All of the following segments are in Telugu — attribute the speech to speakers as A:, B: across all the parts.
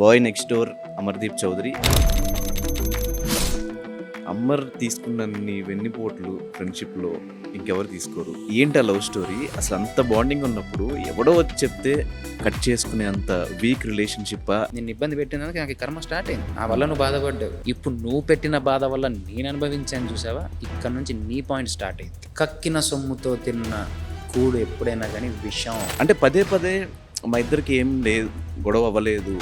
A: Bye next door Amardeep Chowdary. Amar తీసుకున్నన్ని వెన్నిపోట్లు ఫ్రెండ్షిప్లో ఇంకెవరు తీసుకోరు. ఏంటి ఆ లవ్ స్టోరీ? అసలు అంత బాండింగ్ ఉన్నప్పుడు ఎవడో వచ్చి చెప్తే కట్ చేసుకునే అంత వీక్ రిలేషన్షిప్.
B: నిన్ను ఇబ్బంది పెట్టినందుకు నాకు కర్మ స్టార్ట్ అయింది. నా వల్ల నువ్వు బాధపడ్డావు. ఇప్పుడు నువ్వు పెట్టిన బాధ వల్ల నేను అనుభవించాను చూసావా? ఇక్కడ నుంచి నీ పాయింట్ స్టార్ట్ అయింది. కక్కిన సొమ్ముతో తిన్న కూడు ఎప్పుడైనా కానీ విషయం.
A: అంటే పదే పదే మా ఇద్దరికి ఏం లేదు, గొడవ అవ్వలేదు,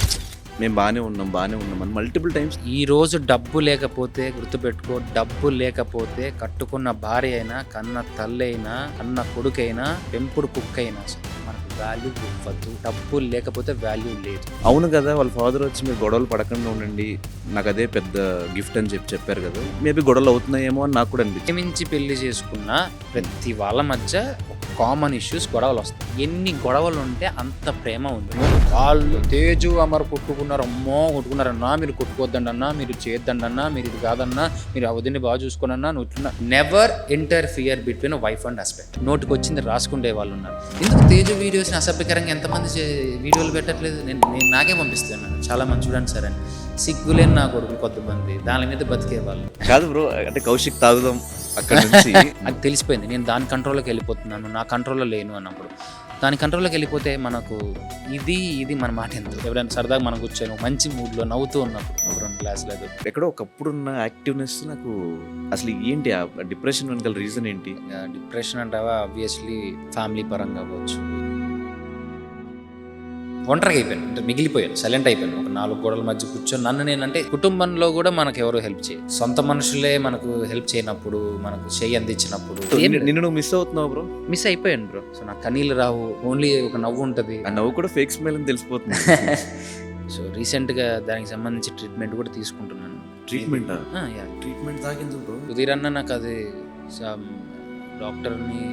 A: మేము బాగానే ఉన్నాం అని మల్టిపుల్ టైమ్స్.
B: ఈ రోజు డబ్బు లేకపోతే గుర్తుపెట్టుకో, డబ్బు లేకపోతే కట్టుకున్న భార్య అయినా, కన్న తల్లి అయినా, కన్న కొడుకైనా, పెంపుడు కుక్క అయినా మనకు వాల్యూ ఇవ్వద్దు. డబ్బు లేకపోతే వాల్యూ లేదు.
A: అవును కదా, వాళ్ళ ఫాదర్ వచ్చి మీరు గొడవలు పడకుండా ఉండండి, నాకు అదే పెద్ద గిఫ్ట్ అని చెప్పారు కదా. మేబీ గొడవలు అవుతున్నాయేమో అని నాకు కూడా అనిపించింది.
B: ప్రేమించి పెళ్లి చేసుకున్న ప్రతి వాళ్ళ మధ్య కామన్ ఇష్యూస్, గొడవలు వస్తాయి. ఎన్ని గొడవలు ఉంటే అంత ప్రేమ ఉంది. వాళ్ళు తేజు అమర్ కొట్టుకున్నారు, అమ్మో కొట్టుకున్నారన్నా, మీరు కొట్టుకోవద్దండి అన్నా, మీరు చేయొద్దండి అన్నా, మీరు ఇది కాదన్నా, మీరు ఆ వదిని బాగా చూసుకోనన్నా, నువ్వు ఇట్లా never interfere between wife and husband. నోటికి వచ్చింది రాసుకుండే వాళ్ళు ఉన్నారు. ఎందుకు తేజు వీడియోస్ని అసభ్యకరంగా ఎంతమంది వీడియోలు పెట్టట్లేదు? నేను నాకే పంపిస్తున్నాను చాలా మంది చూడండి సార్ అని. సిగ్గులేని నా కొడుకులు కొంతమంది దాని మీద బతికే వాళ్ళు
A: కాదు బ్రో. అంటే కౌశిక్ తాగుదాం అక్కడ నుంచి
B: అది తెలిసిపోయింది. నేను దాని కంట్రోల్లోకి వెళ్ళిపోతున్నాను, నా కంట్రోల్లో లేను అన్నప్పుడు. దాని కంట్రోల్లోకి వెళ్ళిపోతే మనకు ఇది మన మాట ఎంత. ఎవరైనా సరదాగా మనం కూర్చొని మంచి మూడ్లో నవ్వుతూ ఉన్నప్పుడు ఒక 2 గ్లాసులు అది
A: ఎక్కడో ఒకప్పుడున్న యాక్టివ్నెస్ నాకు అసలు ఏంటి ఆ డిప్రెషన్ వెనకాల రీజన్ ఏంటి?
B: డిప్రెషన్ అంటావా? ఆబ్వియస్లీ ఫ్యామిలీ పరంగా అవ్వచ్చు. ఒంటరిగా అయిపోయాను, అంటే మిగిలిపోయాను, సైలెంట్ అయిపోయాను. ఒక 4 గోడల మధ్య కూర్చొని నన్ను నేనంటే కుటుంబంలో కూడా మనకు ఎవరు హెల్ప్ చేయరు. సొంత మనుషులే మనకు హెల్ప్ చేయనప్పుడు, మనకు చేయి అందించినప్పుడు
A: నిన్ను నువ్వు మిస్ అవుతున్నావు బ్రో.
B: మిస్ అయిపోయాను బ్రో. సో నాకు కన్నీళ్ళు రావు, ఓన్లీ ఒక నవ్వు ఉంటుంది.
A: ఆ నవ్వు కూడా ఫేక్ స్మైల్ అని తెలిసిపోతుంది.
B: సో రీసెంట్గా దానికి సంబంధించి ట్రీట్మెంట్ కూడా తీసుకుంటున్నాను.
A: ట్రీట్మెంట్ తాగింది బ్రో.
B: కుదిరన్నా నాకు అది డాక్టర్ని